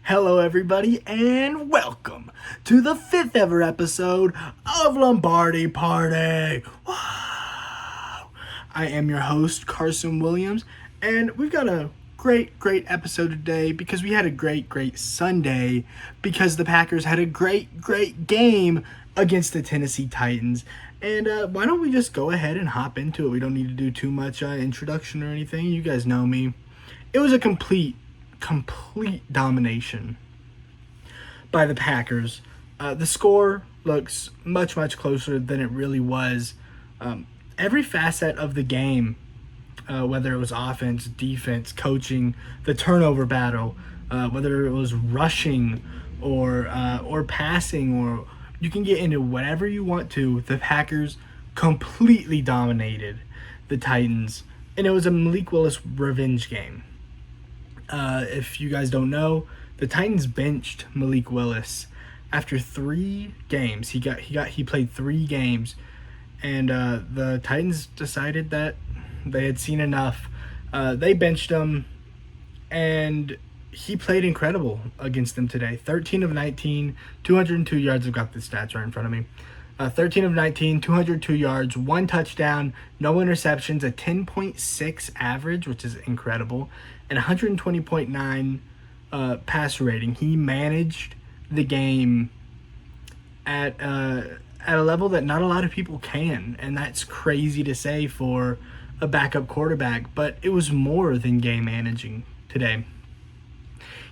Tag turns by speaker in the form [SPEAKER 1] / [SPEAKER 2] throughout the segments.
[SPEAKER 1] Hello, everybody, and welcome to the 5th ever episode of Lombardi Party. Wow! I am your host, Carsen Williams, and we've got a great episode today because we had a great Sunday because the Packers had a great game against the Tennessee Titans. And why don't we just go ahead and hop into it? We don't need to do too much introduction or anything. You guys know me. It was a complete domination by the Packers. The score looks much closer than it really was. Every facet of the game, whether it was offense, defense, coaching, the turnover battle, whether it was rushing or passing, or you can get into whatever you want to. The Packers completely dominated the Titans, and it was a Malik Willis revenge game. If you guys don't know, the Titans benched Malik Willis after 3 games. He played 3 games, and the Titans decided that they had seen enough. They benched him, and he played incredible against them today. 13 of 19, 202 yards. I've got the stats right in front of me. 13 of 19, 202 yards, 1 touchdown, no interceptions, a 10.6 average, which is incredible, and 120.9 passer rating. He managed the game at a level that not a lot of people can, and that's crazy to say for a backup quarterback, but it was more than game managing today.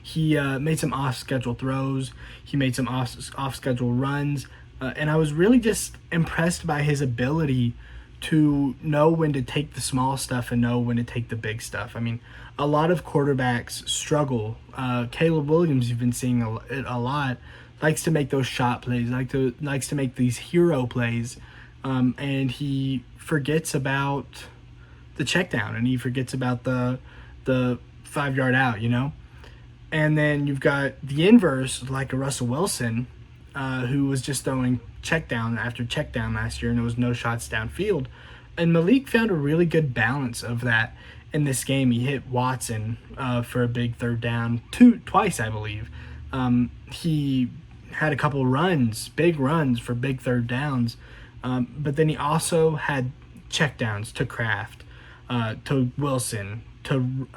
[SPEAKER 1] He made some off-schedule throws. He made some off-schedule runs. And I was really just impressed by his ability to know when to take the small stuff and know when to take the big stuff. I mean, a lot of quarterbacks struggle. Caleb Williams, you've been seeing it a lot, likes to make those shot plays, likes to make these hero plays, and he forgets about the check down, and he forgets about the 5-yard out, you know? And then you've got the inverse, like a Russell Wilson, who was just throwing check down after check down last year, and there was no shots downfield. And Malik found a really good balance of that in this game. He hit Watson for a big third down twice, I believe. He had a couple big runs for big third downs, but then he also had check downs to Kraft, to Wilson, to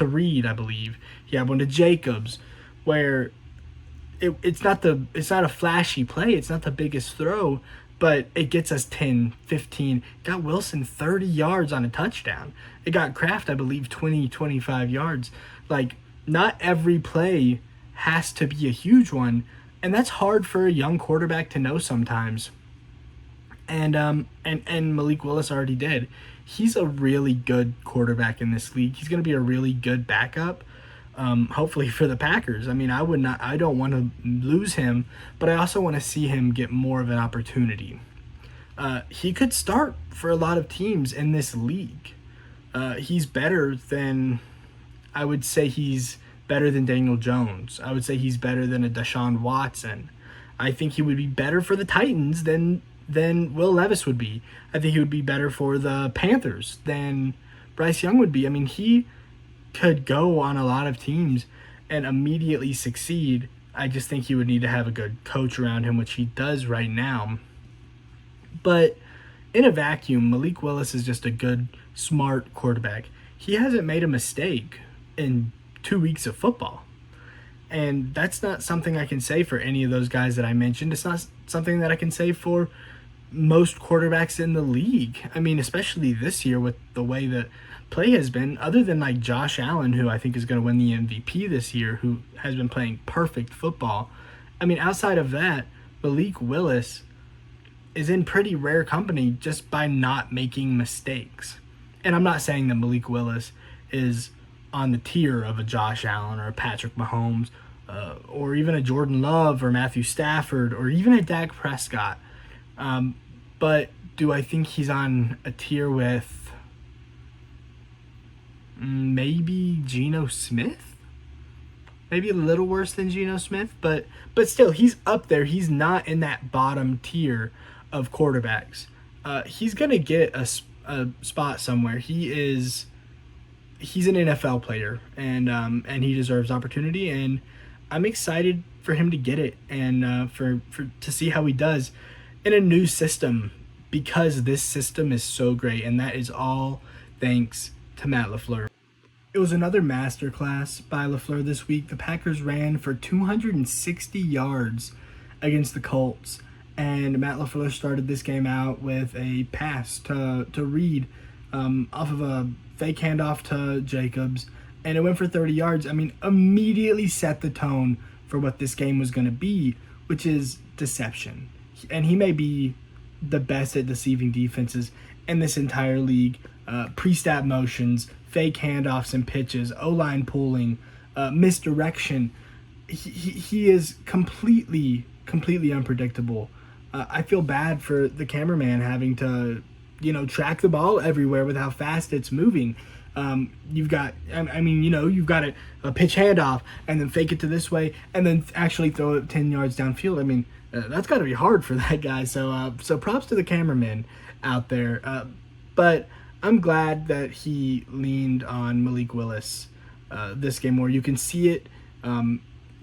[SPEAKER 1] Reed, I believe. He had one to Jacobs, where it's not a flashy play. It's not the biggest throw, but it gets us 10, 15. Got Wilson 30 yards on a touchdown. It got Kraft, I believe, 20, 25 yards. Like, not every play has to be a huge one, and that's hard for a young quarterback to know sometimes. And Malik Willis already did. He's a really good quarterback in this league. He's going to be a really good backup. Hopefully for the Packers. I mean, I don't want to lose him, but I also want to see him get more of an opportunity. He could start for a lot of teams in this league. He's better than, I would say he's better than Daniel Jones. I would say he's better than a Deshaun Watson. I think he would be better for the Titans than Will Levis would be. I think he would be better for the Panthers than Bryce Young would be. I mean, he could go on a lot of teams and immediately succeed. I just think he would need to have a good coach around him, which he does right now. But in a vacuum, Malik Willis is just a good, smart quarterback. He hasn't made a mistake in 2 weeks of football. And that's not something I can say for any of those guys that I mentioned. It's not something that I can say for most quarterbacks in the league. I mean, especially this year with the way that play has been, other than like Josh Allen, who I think is going to win the MVP this year, who has been playing perfect football. I mean, outside of that, Malik Willis is in pretty rare company just by not making mistakes. And I'm not saying that Malik Willis is on the tier of a Josh Allen or a Patrick Mahomes, or even a Jordan Love or Matthew Stafford or even a Dak Prescott. But do I think he's on a tier with maybe Geno Smith? Maybe a little worse than Geno Smith, but still, he's up there. He's not in that bottom tier of quarterbacks. He's going to get a spot somewhere. He's an NFL player, and he deserves opportunity, and I'm excited for him to get it and for to see how he does in a new system, because this system is so great, and that is all thanks to Matt Lafleur. It was another masterclass by Lafleur this week. The Packers ran for 260 yards against the Colts, and Matt Lafleur started this game out with a pass to Reed off of a fake handoff to Jacobs, and it went for 30 yards. I mean, immediately set the tone for what this game was going to be, which is deception. And he may be the best at deceiving defenses in this entire league. Pre-snap motions, fake handoffs and pitches, O-line pulling, misdirection. He is completely unpredictable. I feel bad for the cameraman having to, track the ball everywhere with how fast it's moving. You've got a pitch handoff and then fake it to this way and then actually throw it 10 yards downfield. I mean, that's got to be hard for that guy. So props to the cameraman out there. But I'm glad that he leaned on Malik Willis this game more. You can see it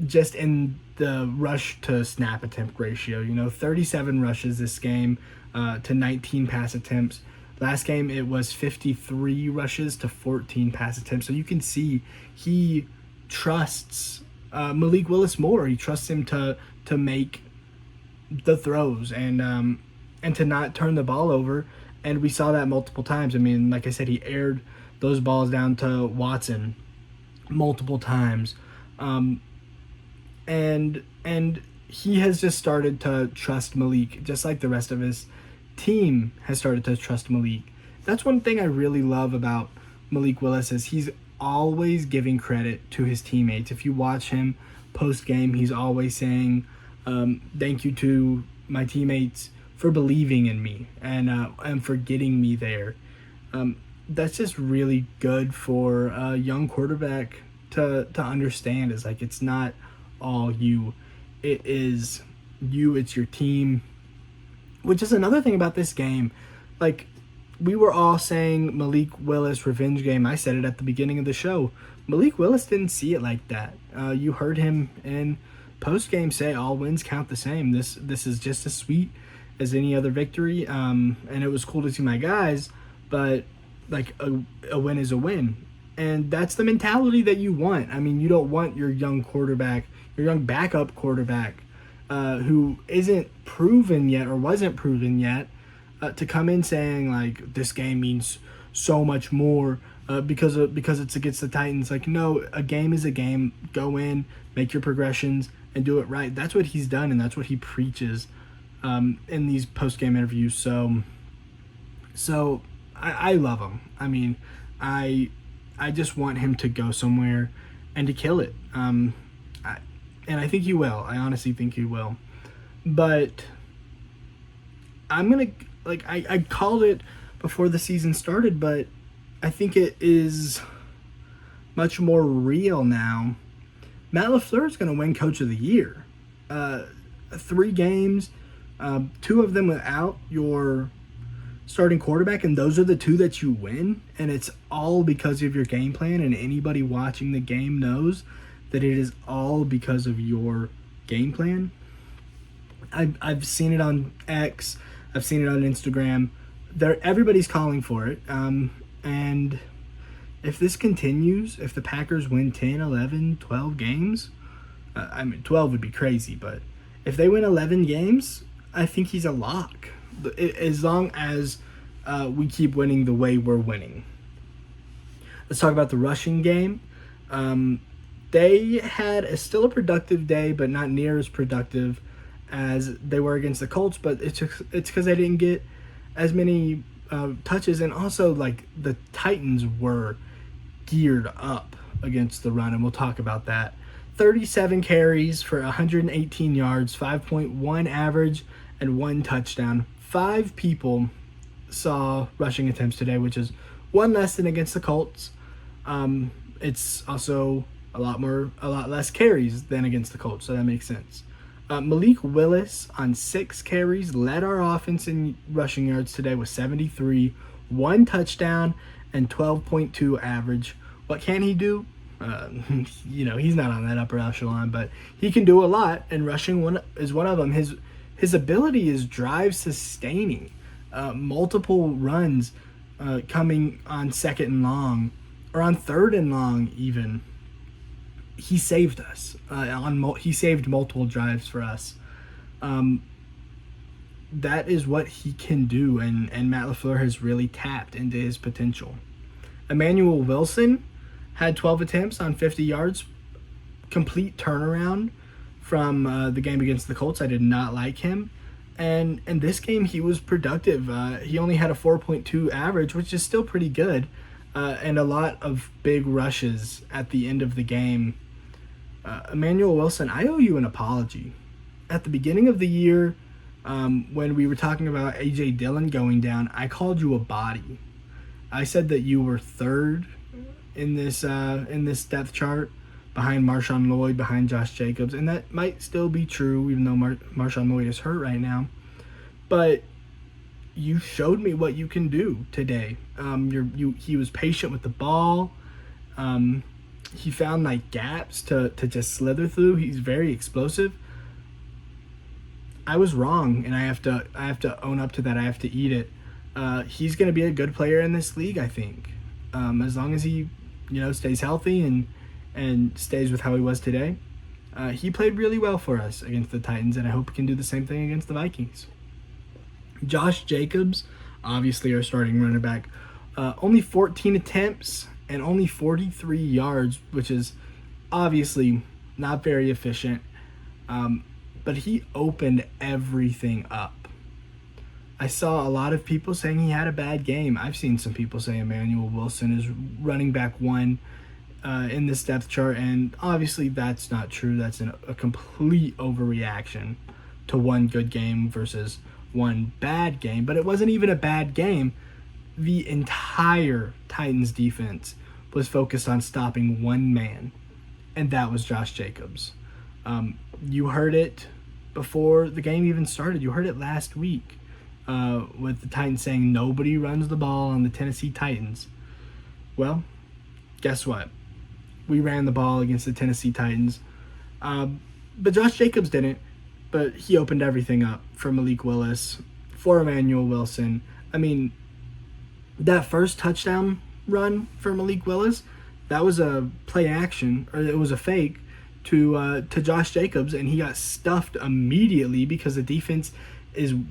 [SPEAKER 1] just in the rush to snap attempt ratio. 37 rushes this game to 19 pass attempts. Last game, it was 53 rushes to 14 pass attempts. So you can see he trusts Malik Willis more. He trusts him to make the throws and to not turn the ball over. And we saw that multiple times. I mean, like I said, he aired those balls down to Watson multiple times. And he has just started to trust Malik, just like the rest of his team has started to trust Malik. That's one thing I really love about Malik Willis is he's always giving credit to his teammates. If you watch him post-game, he's always saying, thank you to my teammates for believing in me and for getting me there. That's just really good for a young quarterback to understand. Is like, it's not all you. It is you, it's your team. Which is another thing about this game. Like, we were all saying Malik Willis revenge game. I said it at the beginning of the show. Malik Willis didn't see it like that. You heard him in post-game say all wins count the same. This is just as sweet as any other victory. And it was cool to see my guys, but like a win is a win. And that's the mentality that you want. I mean, you don't want your young quarterback, your young backup quarterback, who isn't proven yet or wasn't proven yet, to come in saying like this game means so much more because it's against the Titans. Like, no, a game is a game. Go in, make your progressions, and do it right. That's what he's done, and that's what he preaches in these post-game interviews. So I love him. I mean, I just want him to go somewhere and to kill it. And I think he will. I honestly think he will. But I'm going to, like, I called it before the season started, but I think it is much more real now. Matt Lafleur is going to win Coach of the Year. 3 games, 2 of them without your starting quarterback, and those are the 2 that you win. And it's all because of your game plan, and anybody watching the game knows that it is all because of your game plan. I've seen it on X. I've seen it on Instagram. Everybody's calling for it. And if this continues, if the Packers win 10, 11, 12 games, 12 would be crazy, but if they win 11 games, I think he's a lock. As long as we keep winning the way we're winning. Let's talk about the rushing game. They had still a productive day, but not near as productive as they were against the Colts. But it's because they didn't get as many touches, and also like the Titans were geared up against the run, and we'll talk about that. 37 carries for 118 yards, 5.1 average, and 1 touchdown. 5 people saw rushing attempts today, which is 1 less than against the Colts. It's also a lot less carries than against the Colts, so that makes sense. Malik Willis on 6 carries led our offense in rushing yards today with 73, 1 touchdown, and 12.2 average. What can he do? He's not on that upper echelon, but he can do a lot, and rushing is one of them. His ability is drive sustaining, multiple runs coming on second and long, or on third and long even. He saved us. He saved multiple drives for us. That is what he can do, and Matt Lafleur has really tapped into his potential. Emmanuel Wilson had 12 attempts on 50 yards, complete turnaround from the game against the Colts. I did not like him. And in this game, he was productive. He only had a 4.2 average, which is still pretty good, and a lot of big rushes at the end of the game. Emmanuel Wilson, I owe you an apology. At the beginning of the year, when we were talking about A.J. Dillon going down, I called you a body. I said that you were third in this depth chart, behind Marshawn Lloyd, behind Josh Jacobs, and that might still be true, even though Marshawn Lloyd is hurt right now. But you showed me what you can do today. He was patient with the ball. He found like gaps to just slither through. He's very explosive. I was wrong, and I have to own up to that. I have to eat it. He's going to be a good player in this league, I think, as long as he stays healthy and stays with how he was today. He played really well for us against the Titans, and I hope he can do the same thing against the Vikings. Josh Jacobs, obviously our starting running back, only 14 attempts and only 43 yards, which is obviously not very efficient, but he opened everything up. I saw a lot of people saying he had a bad game. I've seen some people say Emmanuel Wilson is running back one in this depth chart, and obviously that's not true. That's a complete overreaction to one good game versus one bad game. But it wasn't even a bad game. The entire Titans defense was focused on stopping one man, and that was Josh Jacobs. You heard it before the game even started. You heard it last week with the Titans saying nobody runs the ball on the Tennessee Titans. Well, guess what? We ran the ball against the Tennessee Titans. But Josh Jacobs didn't. But he opened everything up for Malik Willis, for Emmanuel Wilson. I mean, that first touchdown run for Malik Willis, that was a play action, or it was a fake to Josh Jacobs, and he got stuffed immediately because the defense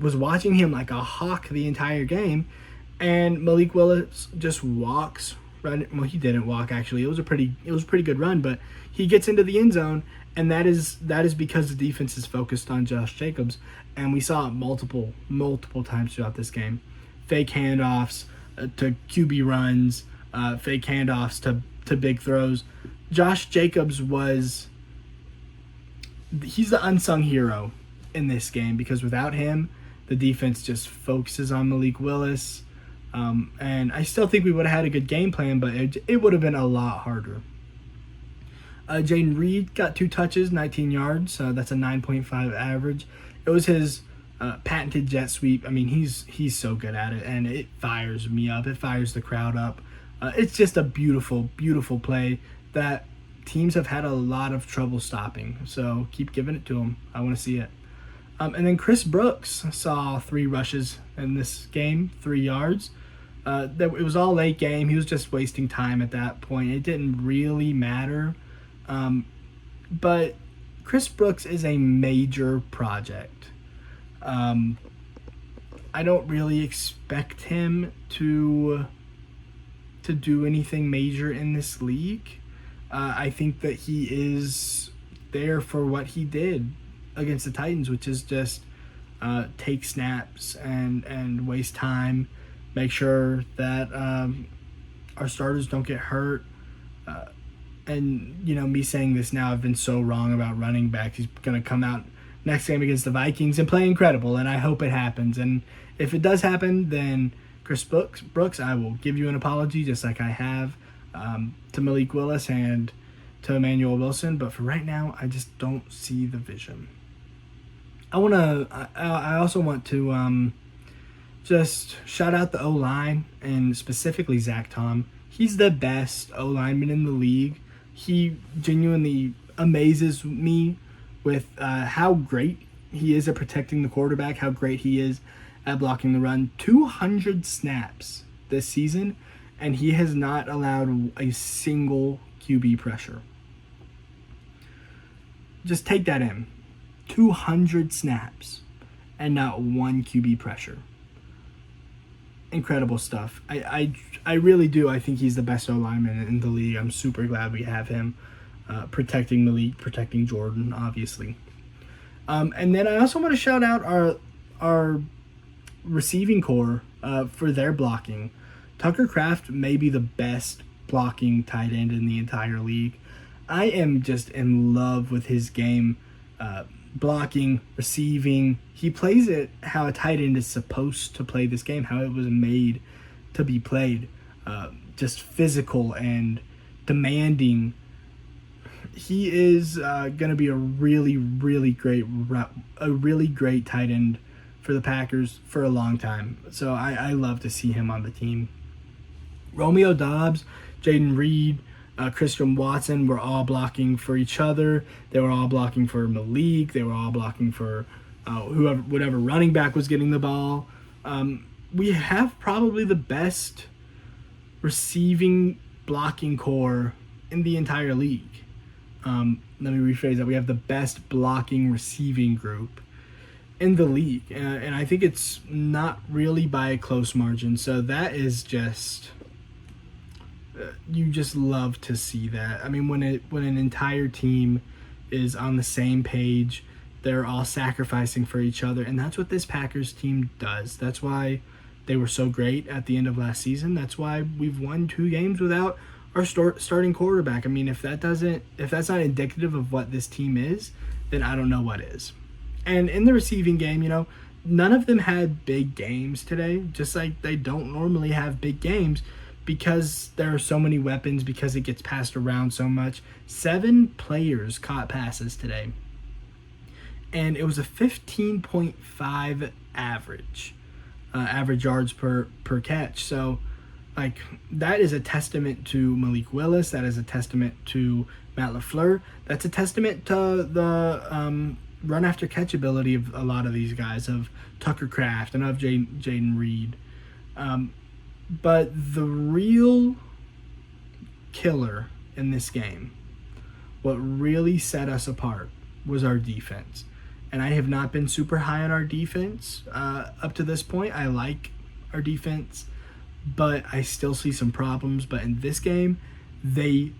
[SPEAKER 1] was watching him like a hawk the entire game, and Malik Willis just walks right. Well, he didn't walk actually. It was a pretty good run, but he gets into the end zone, and that is because the defense is focused on Josh Jacobs, and we saw it multiple times throughout this game. Fake handoffs to QB runs, fake handoffs to big throws. Josh Jacobs he's the unsung hero in this game, because without him, the defense just focuses on Malik Willis. And I still think we would have had a good game plan, but it would have been a lot harder. Jaden Reed got 2 touches, 19 yards. That's a 9.5 average. It was his patented jet sweep. I mean, he's so good at it, and it fires me up. It fires the crowd up. It's just a beautiful, beautiful play that teams have had a lot of trouble stopping. So keep giving it to him. I want to see it. And then Chris Brooks saw 3 rushes in this game, 3 yards. It was all late game. He was just wasting time at that point. It didn't really matter. But Chris Brooks is a major project. I don't really expect him to do anything major in this league. I think that he is there for what he did against the Titans, which is just take snaps and waste time, make sure that our starters don't get hurt. And, me saying this now, I've been so wrong about running backs. He's going to come out next game against the Vikings and play incredible, and I hope it happens. And if it does happen, then Chris Brooks, I will give you an apology, just like I have to Malik Willis and to Emmanuel Wilson. But for right now, I just don't see the vision. I also want to just shout out the O-line, and specifically Zach Tom. He's the best O-lineman in the league. He genuinely amazes me with how great he is at protecting the quarterback, how great he is at blocking the run. 200 snaps this season, and he has not allowed a single QB pressure. Just take that in. 200 snaps and not one QB pressure. Incredible stuff. I really do. I think he's the best O-lineman in the league. I'm super glad we have him protecting Malik, protecting Jordan, obviously. And then I also want to shout out our receiving core for their blocking. Tucker Kraft may be the best blocking tight end in the entire league. I am just in love with his game, blocking, receiving. He plays it how a tight end is supposed to play this game, how it was made to be played. Just physical and demanding. He is going to be a really, really great tight end for the Packers for a long time. So I love to see him on the team. Romeo Doubs, Jaden Reed, Christian Watson were all blocking for each other. They were all blocking for Malik. They were all blocking for whatever running back was getting the ball. We have probably the best receiving blocking core in the entire league. Let me rephrase that. We have the best blocking receiving group in the league. And I think it's not really by a close margin. So that is just... you just love to see that. I mean, when an entire team is on the same page, they're all sacrificing for each other, and that's what this Packers team does. That's why they were so great at the end of last season. That's why we've won 2 games without our starting quarterback. I mean, if that's not indicative of what this team is, then I don't know what is. And in the receiving game, none of them had big games today, just like they don't normally have big games, because there are so many weapons, because it gets passed around so much. 7 players caught passes today. And it was a 15.5 average yards per catch. So, that is a testament to Malik Willis. That is a testament to Matt Lafleur. That's a testament to the run after catch ability of a lot of these guys, of Tucker Kraft and of Jaden Reed. But the real killer in this game, what really set us apart, was our defense. And I have not been super high on our defense up to this point. I like our defense, but I still see some problems. But in this game, they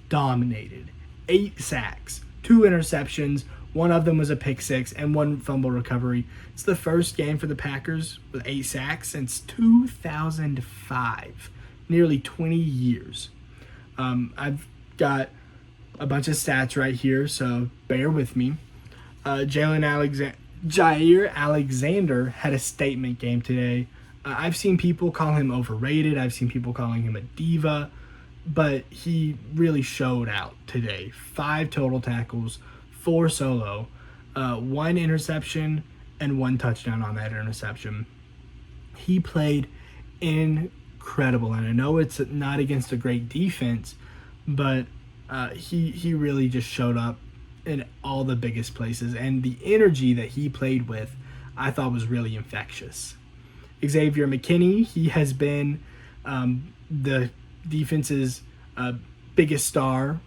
[SPEAKER 1] dominated. 8 sacks, 2 interceptions. One of them was a pick 6 and 1 fumble recovery. It's the first game for the Packers with 8 sacks since 2005, nearly 20 years. I've got a bunch of stats right here, so bear with me. Jair Alexander had a statement game today. I've seen people call him overrated. I've seen people calling him a diva, but he really showed out today. 5 total tackles, 4 solo, 1 interception, and 1 touchdown on that interception. He played incredible, and I know it's not against a great defense, but he really just showed up in all the biggest places, and the energy that he played with, I thought, was really infectious. Xavier McKinney, he has been the defense's biggest star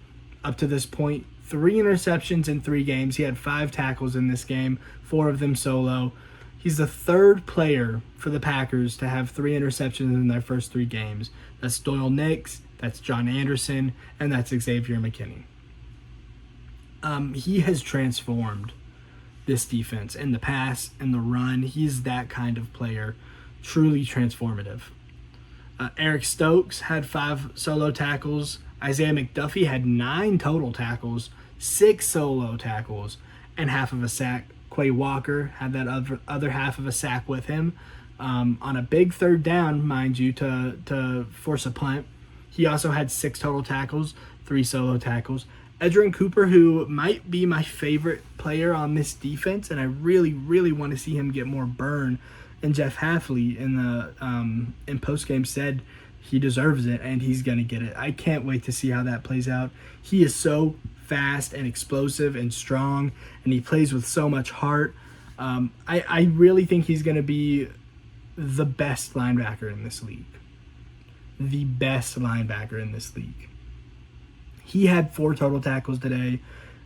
[SPEAKER 1] up to this point. 3 interceptions in 3 games. He had 5 tackles in this game, 4 of them solo. He's the 3rd player for the Packers to have 3 interceptions in their first 3 games. That's Doyle Nix, that's John Anderson, and that's Xavier McKinney. He has transformed this defense in the pass and the run. He's that kind of player, truly transformative. Eric Stokes had 5 solo tackles. Isaiah McDuffie had 9 total tackles, 6 solo tackles, and half of a sack. Quay Walker had that other half of a sack with him on a big 3rd down, mind you, to force a punt. He also had 6 total tackles, 3 solo tackles. Edgerrin Cooper, who might be my favorite player on this defense, and I really, really want to see him get more burn. And Jeff Hafley in postgame said he deserves it, and he's going to get it. I can't wait to see how that plays out. He is so fast and explosive and strong, and he plays with so much heart. I really think he's going to be the best linebacker in this league. The best linebacker in this league. He had 4 total tackles today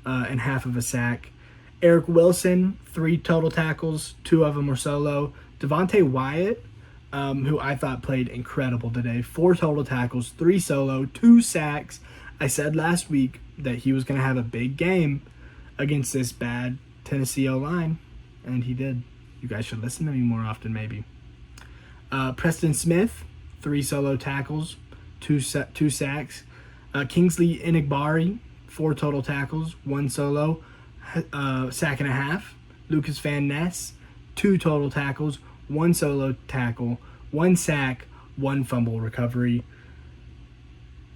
[SPEAKER 1] and half of a sack. Eric Wilson, 3 total tackles, 2 of them were solo. Devontae Wyatt, who I thought played incredible today, 4 total tackles, 3 solo, 2 sacks. I said last week that he was going to have a big game against this bad Tennessee O-line, and he did. You guys should listen to me more often, maybe. Preston Smith, 3 solo tackles, 2 sacks. Kingsley Enigbari, 4 total tackles, 1 solo, sack and a half. Lucas Van Ness, 2 total tackles, 1 solo tackle, 1 sack, 1 fumble recovery.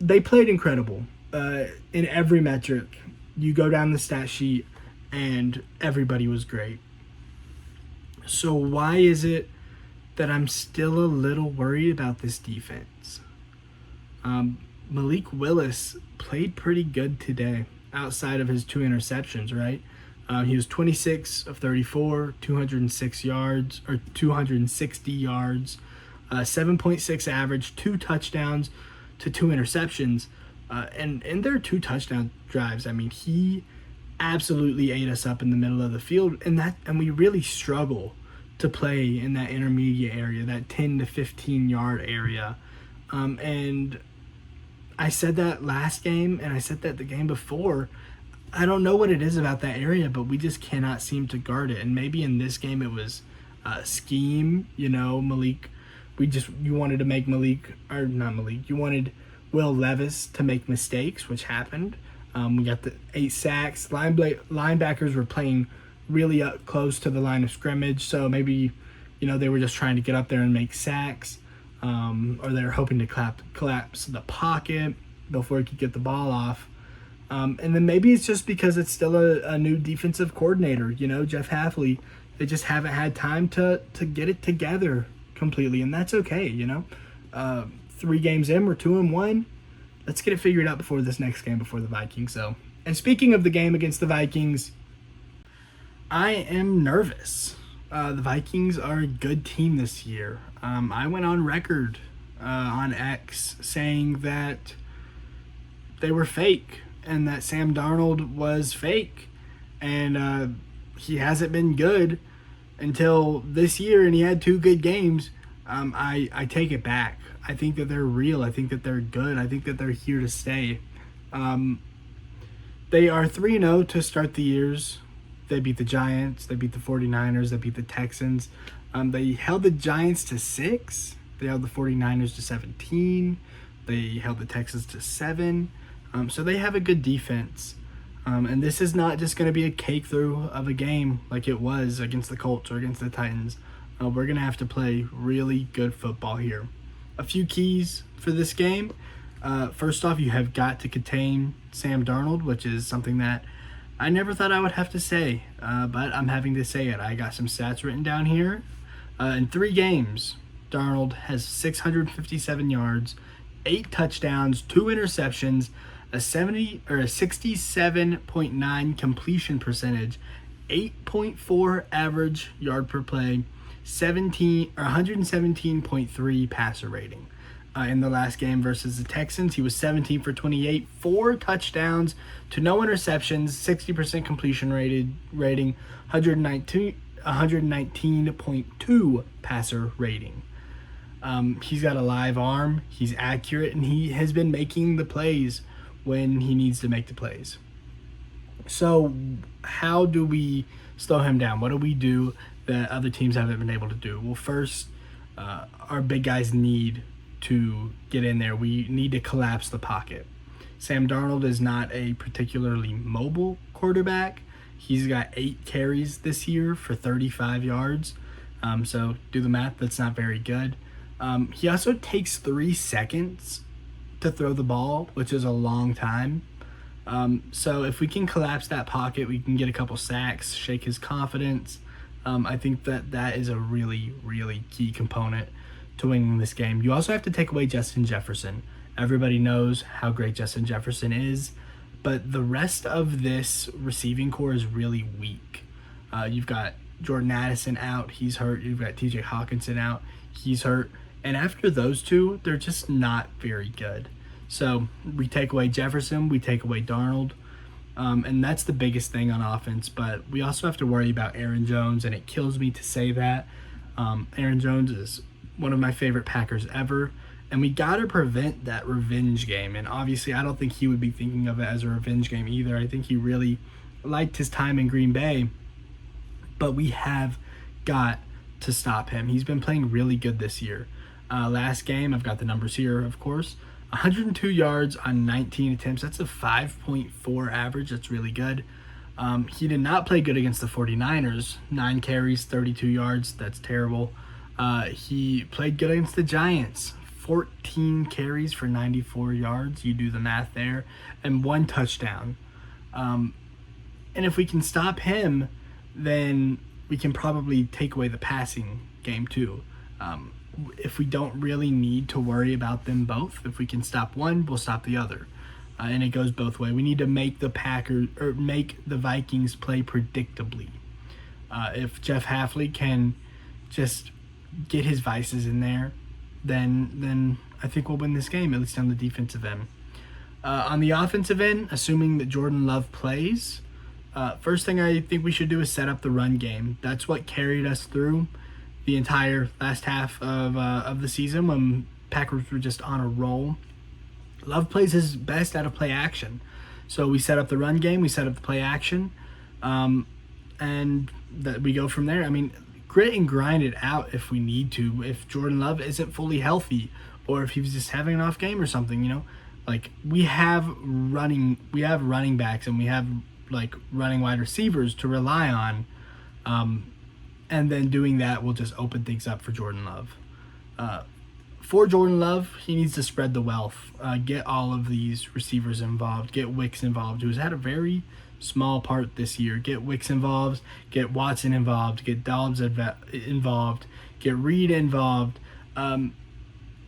[SPEAKER 1] They played incredible in every metric. You go down the stat sheet, and everybody was great. So why is it that I'm still a little worried about this defense? Malik Willis played pretty good today outside of his 2 interceptions, right? He was 26 of 34, 206 yards, or 260 yards, 7.6 average, 2 touchdowns to 2 interceptions. And in their 2 touchdown drives, I mean, he absolutely ate us up in the middle of the field, and we really struggle to play in that intermediate area, that 10 to 15 yard area. And I said that last game, and I said that the game before. I don't know what it is about that area, but we just cannot seem to guard it. And maybe in this game it was scheme, Malik. You wanted to make you wanted Will Levis to make mistakes, which happened. We got the 8 sacks. Linebackers were playing really up close to the line of scrimmage, so maybe, they were just trying to get up there and make sacks, or they were hoping to collapse the pocket before he could get the ball off. And then maybe it's just because it's still a new defensive coordinator, Jeff Hafley. They just haven't had time to get it together completely, and that's okay, 3 games in, we're 2-1. Let's get it figured out before this next game, before the Vikings. And speaking of the game against the Vikings, I am nervous. The Vikings are a good team this year. I went on record on X saying that they were fake and that Sam Darnold was fake. And he hasn't been good until this year, and he had 2 good games. I take it back. I think that they're real. I think that they're good. I think that they're here to stay. They are 3-0 to start the years. They beat the Giants. They beat the 49ers. They beat the Texans. They held the Giants to 6. They held the 49ers to 17. They held the Texans to 7. So they have a good defense. And this is not just going to be a cake through of a game like it was against the Colts or against the Titans. We're going to have to play really good football here. A few keys for this game. First off, you have got to contain Sam Darnold, which is something that I never thought I would have to say, but I'm having to say it. I got some stats written down here. In 3 games, Darnold has 657 yards, 8 touchdowns, 2 interceptions, a 67.9 completion percentage, 8.4 average yard per play, 117.3 passer rating. In the last game versus the Texans, he was 17 for 28, 4 touchdowns to no interceptions, 60% completion rating, 119.2 passer rating. He's got a live arm, he's accurate, and he has been making the plays when he needs to make the plays. So how do we slow him down? What do we do that other teams haven't been able to do? Well, first, our big guys need to get in there. We need to collapse the pocket. Sam Darnold is not a particularly mobile quarterback. He's got 8 carries this year for 35 yards. So do the math, that's not very good. He also takes 3 seconds to throw the ball, which is a long time. So if we can collapse that pocket, we can get a couple sacks, shake his confidence. I think that is a really, really key component to winning this game. You also have to take away Justin Jefferson. Everybody knows how great Justin Jefferson is, but the rest of this receiving core is really weak. You've got Jordan Addison out, he's hurt. You've got TJ Hawkinson out, he's hurt. And after those two, they're just not very good. So we take away Jefferson, we take away Darnold, and that's the biggest thing on offense. But we also have to worry about Aaron Jones, and it kills me to say that. Aaron Jones is one of my favorite Packers ever, and we got to prevent that revenge game. And obviously, I don't think he would be thinking of it as a revenge game either. I think he really liked his time in Green Bay, but we have got to stop him. He's been playing really good this year. Last game, I've got the numbers here, of course. 102 yards on 19 attempts. That's a 5.4 average. That's really good. He did not play good against the 49ers. 9 carries, 32 yards. That's terrible. He played good against the Giants. 14 carries for 94 yards. You do the math there. And 1 touchdown. And if we can stop him, then we can probably take away the passing game too. If we don't really need to worry about them both, if we can stop one, we'll stop the other. And it goes both ways. We need to make the Vikings play predictably. If Jeff Hafley can just get his vices in there, then I think we'll win this game, at least on the defensive end. On the offensive end, assuming that Jordan Love plays, first thing I think we should do is set up the run game. That's what carried us through the entire last half of the season when Packers were just on a roll. Love plays his best out of play action. So we set up the run game, we set up the play action, and that we go from there. I mean, grit and grind it out if we need to. If Jordan Love isn't fully healthy, or if he's just having an off game or something, like we have running backs and we have like running wide receivers to rely on, and then doing that will just open things up for Jordan Love. For Jordan Love, he needs to spread the wealth, get all of these receivers involved, get Wicks involved, who's had a very small part this year. Get Wicks involved, get Watson involved, get Dobbs involved, get Reed involved. When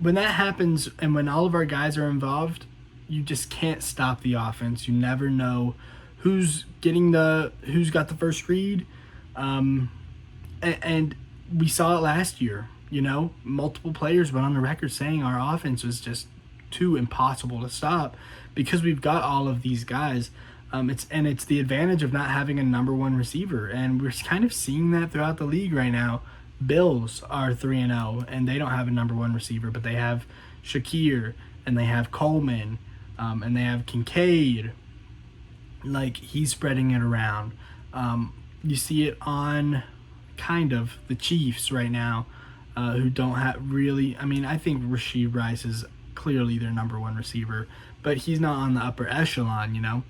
[SPEAKER 1] that happens and when all of our guys are involved, you just can't stop the offense. You never know who's got the first read. And we saw it last year. Multiple players went on the record saying our offense was just too impossible to stop because we've got all of these guys. It's the advantage of not having a number one receiver, and we're kind of seeing that throughout the league right now. Bills are 3-0, and they don't have a number one receiver, but they have Shakir, and they have Coleman, and they have Kincaid. Like, he's spreading it around. You see it on kind of the Chiefs right now, who don't have really. I mean, I think Rashee Rice is clearly their number one receiver, but he's not on the upper echelon,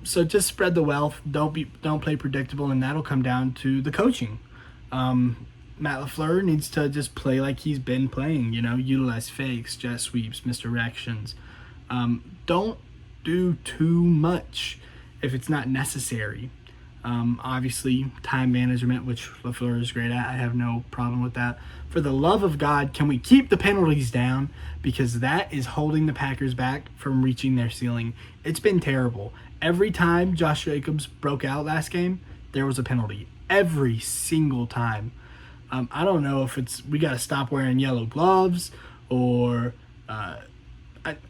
[SPEAKER 1] So just spread the wealth. Don't play predictable, and that'll come down to the coaching. Matt Lafleur needs to just play like he's been playing. Utilize fakes, jet sweeps, misdirections. Don't do too much if it's not necessary. Obviously, time management, which Lafleur is great at. I have no problem with that. For the love of God, can we keep the penalties down? Because that is holding the Packers back from reaching their ceiling. It's been terrible. Every time Josh Jacobs broke out last game, there was a penalty. Every single time. I don't know if we got to stop wearing yellow gloves or I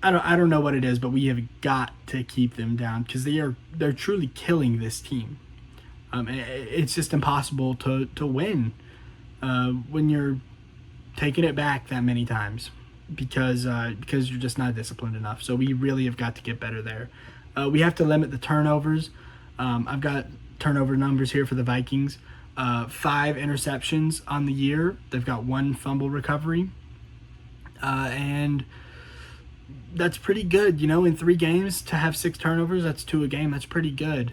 [SPEAKER 1] don't know what it is, but we have got to keep them down because they're truly killing this team. It's just impossible to win when you're taking it back that many times because you're just not disciplined enough. So we really have got to get better there. We have to limit the turnovers. I've got turnover numbers here for the Vikings. 5 interceptions on the year. They've got 1 fumble recovery. And that's pretty good. In 3 games to have 6 turnovers, that's 2 a game. That's pretty good.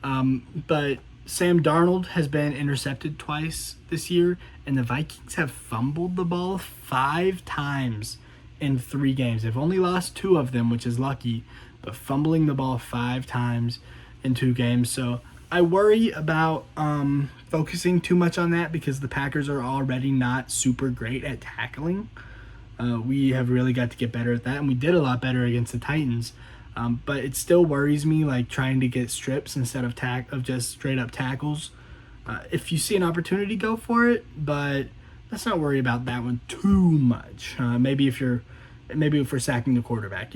[SPEAKER 1] But Sam Darnold has been intercepted twice this year, and the Vikings have fumbled the ball 5 times in 3 games. They've only lost 2 of them, which is lucky, but fumbling the ball 5 times in 2 games. So I worry about focusing too much on that because the Packers are already not super great at tackling. We have really got to get better at that, and we did a lot better against the Titans. But it still worries me, like trying to get strips instead of just straight up tackles. If you see an opportunity, go for it, but let's not worry about that one too much. Maybe if we're sacking the quarterback,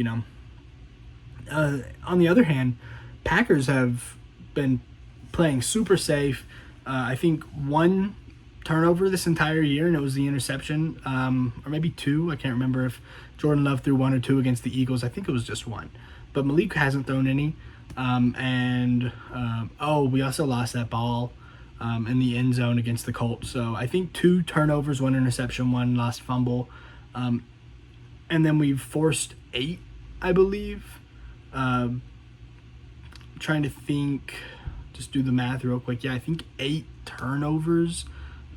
[SPEAKER 1] On the other hand, Packers have been playing super safe. I think one turnover this entire year, and it was the interception, or maybe two. I can't remember if Jordan Love threw one or two against the Eagles. I think it was just one. But Malik hasn't thrown any. We also lost that ball in the end zone against the Colts. So I think 2 turnovers, 1 interception, 1 lost fumble. And then we've forced 8, I believe. Trying to think, just do the math real quick. Yeah, I think 8 turnovers,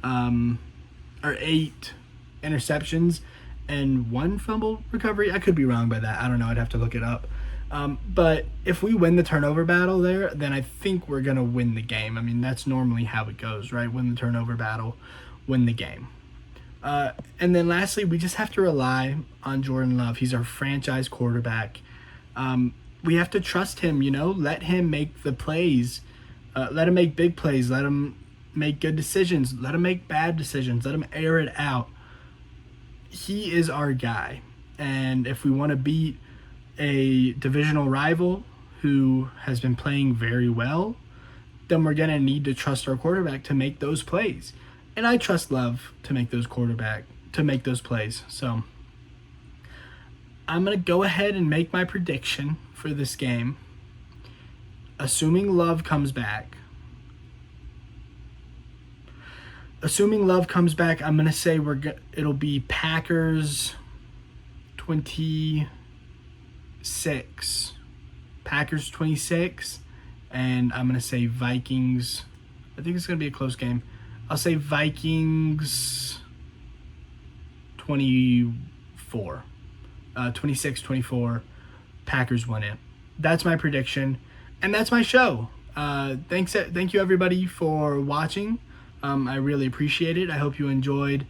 [SPEAKER 1] or 8 interceptions and 1 fumble recovery. I could be wrong by that. I don't know. I'd have to look it up. But if we win the turnover battle there, then I think we're going to win the game. I mean, that's normally how it goes, right? Win the turnover battle, win the game. And then lastly, we just have to rely on Jordan Love. He's our franchise quarterback. We have to trust him, let him make the plays. Let him make big plays. Let him make good decisions. Let him make bad decisions. Let him air it out. He is our guy. And if we want to beat a divisional rival who has been playing very well, then we're going to need to trust our quarterback to make those plays. And I trust Love to make those plays. So I'm going to go ahead and make my prediction for this game. Assuming Love comes back, I'm going to say it'll be Packers 26. Packers 26. And I'm going to say Vikings. I think it's going to be a close game. I'll say Vikings 24. 26-24. Packers win it. That's my prediction. And that's my show. Thank you everybody for watching. I really appreciate it. I hope you enjoyed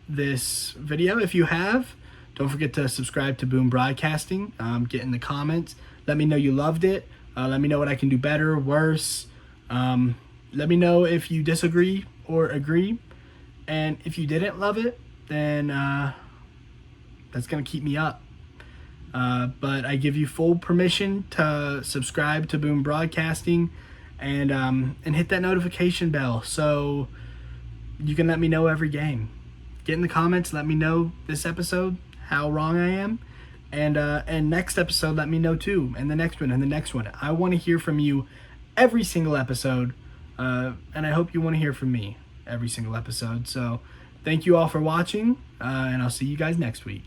[SPEAKER 1] this video. If you have, don't forget to subscribe to Boom Broadcasting. Get in the comments. Let me know you loved it. Let me know what I can do better, worse. Let me know if you disagree or agree. And if you didn't love it, then that's going to keep me up. But I give you full permission to subscribe to Boom Broadcasting and hit that notification bell so you can let me know every game. Get in the comments, let me know this episode how wrong I am, and next episode let me know too, and the next one and the next one. I want to hear from you every single episode, and I hope you want to hear from me every single episode. So thank you all for watching, and I'll see you guys next week.